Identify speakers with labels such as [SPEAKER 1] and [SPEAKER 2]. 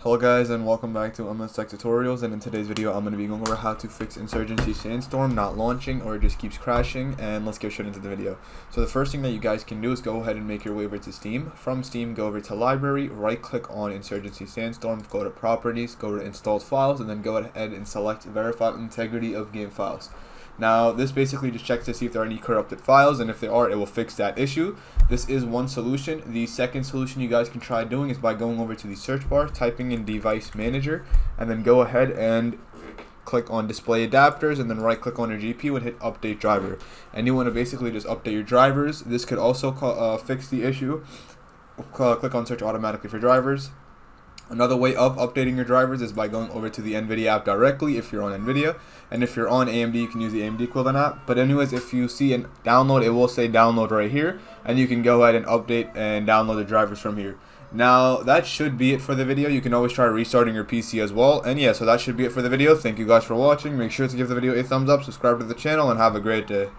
[SPEAKER 1] Hello guys, and welcome back to MS Tech Tutorials, and in today's video I'm going to be going over how to fix Insurgency Sandstorm not launching or it just keeps crashing. And let's get straight into the video. So the first thing that you guys can do is go ahead and make your way over to Steam. From Steam, go over to Library, right click on Insurgency Sandstorm, go to Properties, go to Installed Files, and then go ahead and select Verify Integrity of Game Files. Now, this basically just checks to see if there are any corrupted files, and if there are, it will fix that issue. This is one solution. The second solution you guys can try doing is by going over to the search bar, typing in Device Manager, and then go ahead and click on Display Adapters, and then right click on your GPU and hit Update Driver. And you want to basically just update your drivers. This could also fix the issue. Click on Search Automatically for Drivers. Another way of updating your drivers is by going over to the NVIDIA app directly if you're on NVIDIA, and if you're on AMD you can use the AMD equivalent app. But anyways, if you see a download, it will say download right here, and you can go ahead and update and download the drivers from here. Now that should be it for the video. You can always try restarting your PC as well. And yeah, so that should be it for the video. Thank you guys for watching. Make sure to give the video a thumbs up, subscribe to the channel, and have a great day.